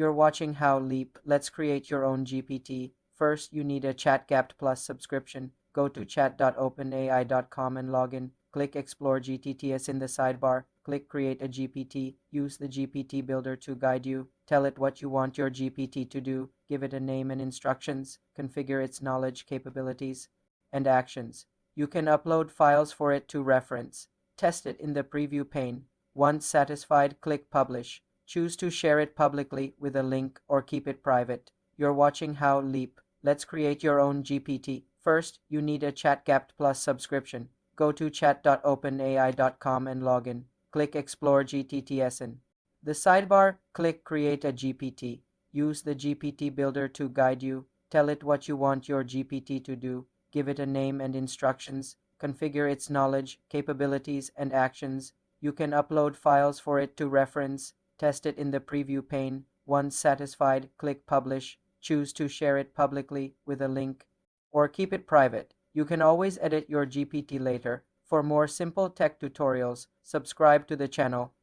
You're watching How Leap. Let's create your own GPT. First, you need a ChatGapt Plus subscription. Go to chat.openai.com and log in. Click Explore GTTS in the sidebar. Click Create a GPT. Use the GPT Builder to guide you. Tell it what you want your GPT to do. Give it a name and instructions. Configure its knowledge, capabilities, and actions. You can upload files for it to reference. Test it in the preview pane. Once satisfied, click Publish. Choose to share it publicly with a link or keep it private. You're watching How Leap. Let's create your own GPT. First, you need a ChatGapt Plus subscription. Go to chat.openai.com and log in. Click Explore GTTS in the sidebar. Click Create a GPT. Use the GPT Builder to guide you. Tell it what you want your GPT to do. Give it a name and instructions. Configure its knowledge, capabilities, and actions. You can upload files for it to reference. Test it in the preview pane. Once satisfied, click Publish. Choose to share it publicly with a link or keep it private. You can always edit your GPT later. For more simple tech tutorials, subscribe to the channel.